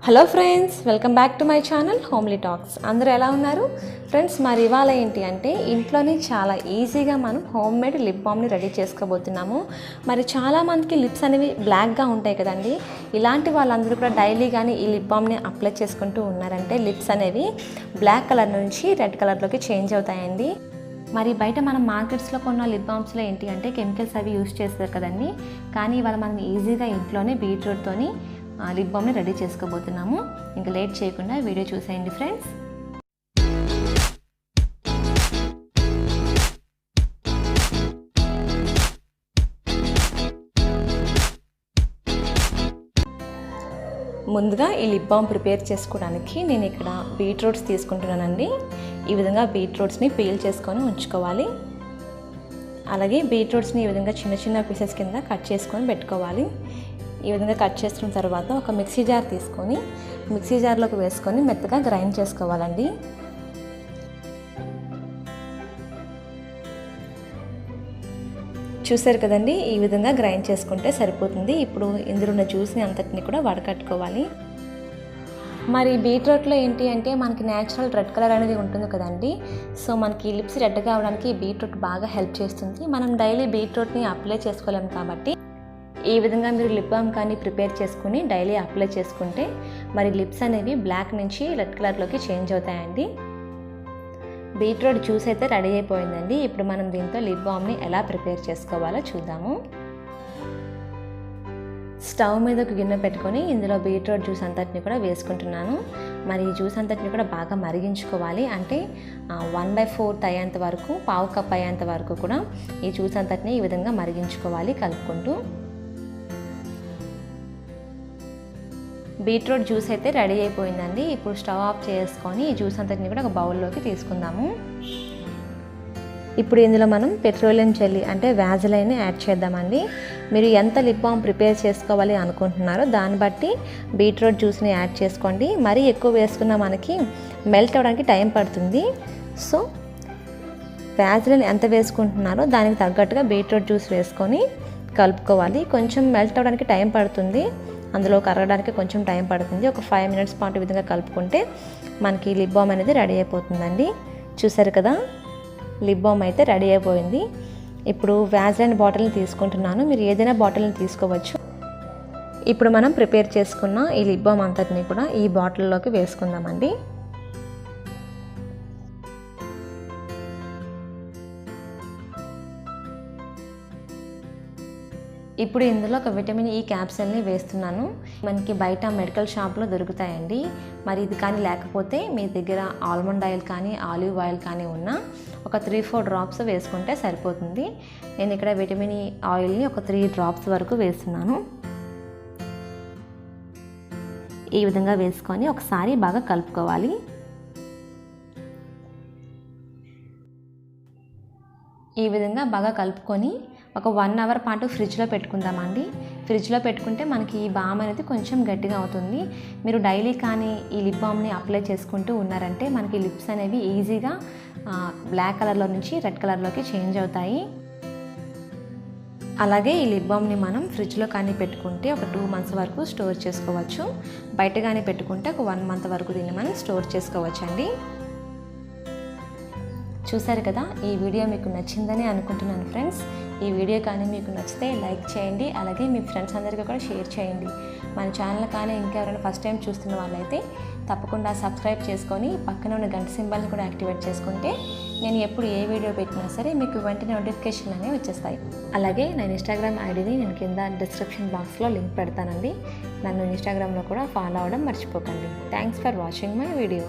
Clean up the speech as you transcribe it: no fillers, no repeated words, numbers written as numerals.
Hello friends, welcome back to my channel homely talks. అందరూ ఎలా ఉన్నారు ఫ్రెండ్స్? మరి ఇవాళ ఏంటి అంటే ఇంట్లోనే చాలా ఈజీగా మనం హోమ్ మేడ్ లిప్ బామ్ని రెడీ చేసుకోబోతున్నాము. మరి చాలామందికి లిప్స్ అనేవి బ్లాక్గా ఉంటాయి కదండి. ఇలాంటి వాళ్ళందరూ కూడా డైలీ కానీ ఈ లిప్ బామ్ని అప్లై చేసుకుంటూ ఉన్నారంటే లిప్స్ అనేవి బ్లాక్ కలర్ నుంచి రెడ్ కలర్లోకి చేంజ్ అవుతాయండి. మరి బయట మనం మార్కెట్స్లో కొన్న లిప్ బామ్స్లో ఏంటి అంటే కెమికల్స్ అవి యూజ్ చేస్తారు కదండి. కానీ ఇవాళ మనం ఈజీగా ఇంట్లోనే బీట్రూట్తోని లిప్ బామ్ని రెడీ చేసుకోబోతున్నాము. ఇంకా లేట్ చేయకుండా వీడియో చూసేయండి ఫ్రెండ్స్. ముందుగా ఈ లిప్ బామ్ ప్రిపేర్ చేసుకోవడానికి నేను ఇక్కడ బీట్రూట్స్ తీసుకుంటున్నానండి. ఈ విధంగా బీట్రూట్స్ని పీల్ చేసుకొని ఉంచుకోవాలి. అలాగే బీట్రూట్స్ని ఈ విధంగా చిన్న చిన్న పీసెస్ కింద కట్ చేసుకొని పెట్టుకోవాలి. ఈ విధంగా కట్ చేసుకున్న తర్వాత ఒక మిక్సీ జార్ తీసుకొని మిక్సీ జార్లోకి వేసుకొని మెత్తగా గ్రైండ్ చేసుకోవాలండి. చూసారు కదండి, ఈ విధంగా గ్రైండ్ చేసుకుంటే సరిపోతుంది. ఇప్పుడు ఇందులో ఉన్న జ్యూస్ని అంతటిని కూడా వడకట్టుకోవాలి. మరి బీట్రూట్లో ఏంటి అంటే మనకి న్యాచురల్ రెడ్ కలర్ అనేది ఉంటుంది కదండి. సో మనకి లిప్స్ రెడ్గా అవడానికి బీట్రూట్ బాగా హెల్ప్ చేస్తుంది. మనం డైలీ బీట్రూట్ని అప్లై చేసుకోలేము కాబట్టి ఈ విధంగా మీరు లిప్ బామ్ కానీ ప్రిపేర్ చేసుకుని డైలీ అప్లై చేసుకుంటే మరి లిప్స్ అనేవి బ్లాక్ నుంచి రెడ్ కలర్లోకి చేంజ్ అవుతాయండి. బీట్రూట్ జ్యూస్ అయితే రెడీ అయిపోయిందండి. ఇప్పుడు మనం దీంతో లిప్ బామ్ని ఎలా ప్రిపేర్ చేసుకోవాలో చూద్దాము. స్టవ్ మీద ఒక గిన్నె పెట్టుకొని ఇందులో బీట్రూట్ జ్యూస్ అంతటిని కూడా వేసుకుంటున్నాను. మరి ఈ జ్యూస్ అంతటిని కూడా బాగా మరిగించుకోవాలి. అంటే 1/4 అయ్యేంత వరకు, పావు కప్ అయ్యేంత వరకు కూడా ఈ జ్యూస్ అంతటిని ఈ విధంగా మరిగించుకోవాలి కలుపుకుంటూ. బీట్రూట్ జ్యూస్ అయితే రెడీ అయిపోయిందండి. ఇప్పుడు స్టవ్ ఆఫ్ చేసుకొని ఈ జ్యూస్ అంతటిని కూడా ఒక బౌల్లోకి తీసుకుందాము. ఇప్పుడు ఇందులో మనం పెట్రోలియం జెల్లీ అంటే వ్యాజిలైన్ యాడ్ చేద్దామండి. మీరు ఎంత లిప్ బామ్ ప్రిపేర్ చేసుకోవాలి అనుకుంటున్నారో దాన్ని బట్టి బీట్రూట్ జ్యూస్ని యాడ్ చేసుకోండి. మరీ ఎక్కువ వేసుకున్నా మనకి మెల్ట్ అవ్వడానికి టైం పడుతుంది. సో వ్యాజిలైన్ ఎంత వేసుకుంటున్నారో దానికి తగ్గట్టుగా బీట్రూట్ జ్యూస్ వేసుకొని కలుపుకోవాలి. కొంచెం మెల్ట్ అవ్వడానికి టైం పడుతుంది, అందులో కరగడానికి కొంచెం టైం పడుతుంది. ఒక 5 మినిట్స్ పాటు ఈ విధంగా కలుపుకుంటే మనకి లిప్ బామ్ అనేది రెడీ అయిపోతుందండి. చూసారు కదా, లిప్ బామ్ అయితే రెడీ అయిపోయింది. ఇప్పుడు వ్యాజిలైన్ బాటిల్ని తీసుకుంటున్నాను. మీరు ఏదైనా బాటిల్ని తీసుకోవచ్చు. ఇప్పుడు మనం ప్రిపేర్ చేసుకున్న ఈ లిప్ బామ్ అంతటిని కూడా ఈ బాటిల్లోకి వేసుకుందామండి. ఇప్పుడు ఇందులో ఒక విటమిన్ ఈ క్యాప్సూల్ని వేస్తున్నాను. మనకి బయట మెడికల్ షాప్లో దొరుకుతాయండి. మరి ఇది కానీ లేకపోతే మీ దగ్గర ఆల్మండ్ ఆయిల్ కానీ ఆలివ్ ఆయిల్ కానీ ఉన్నా ఒక 3-4 డ్రాప్స్ వేసుకుంటే సరిపోతుంది. నేను ఇక్కడ విటమిన్ ఈ ఆయిల్ని ఒక 3 డ్రాప్స్ వరకు వేస్తున్నాను. ఈ విధంగా వేసుకొని ఒకసారి బాగా కలుపుకోవాలి. ఈ విధంగా బాగా కలుపుకొని ఒక 1 అవర్ పాటు ఫ్రిడ్జ్లో పెట్టుకుందామండి. ఫ్రిడ్జ్లో పెట్టుకుంటే మనకి ఈ బామ్ అనేది కొంచెం గట్టిగా అవుతుంది. మీరు డైలీ కానీ ఈ లిప్ బామ్ని అప్లై చేసుకుంటూ ఉన్నారంటే మనకి లిప్స్ అనేవి ఈజీగా బ్లాక్ కలర్లో నుంచి రెడ్ కలర్లోకి చేంజ్ అవుతాయి. అలాగే ఈ లిప్ బామ్ని మనం ఫ్రిడ్జ్లో కానీ పెట్టుకుంటే ఒక 2 మంత్స్ వరకు స్టోర్ చేసుకోవచ్చు. బయట కానీ పెట్టుకుంటే ఒక 1 మంత్ వరకు దీన్ని మనం స్టోర్ చేసుకోవచ్చు అండి. చూసారు కదా, ఈ వీడియో మీకు నచ్చిందని అనుకుంటున్నాను ఫ్రెండ్స్. ఈ వీడియో కానీ మీకు నచ్చితే లైక్ చేయండి. అలాగే మీ ఫ్రెండ్స్ అందరికీ కూడా షేర్ చేయండి. మన ఛానల్ కానీ ఇంకెవరైనా ఫస్ట్ టైం చూస్తున్న వాళ్ళైతే తప్పకుండా సబ్స్క్రైబ్ చేసుకొని పక్కన ఉన్న గంట సింబల్ని కూడా యాక్టివేట్ చేసుకుంటే నేను ఎప్పుడు ఏ వీడియో పెట్టినా సరే మీకు వెంటనే నోటిఫికేషన్ అనేవి వచ్చేస్తాయి. అలాగే నా ఇన్స్టాగ్రామ్ ఐడిని నేను కింద డిస్క్రిప్షన్ బాక్స్లో లింక్ పెడతానండి. నన్ను ఇన్స్టాగ్రామ్లో కూడా ఫాలో అవ్వడం మర్చిపోకండి. Thanks for watching my video.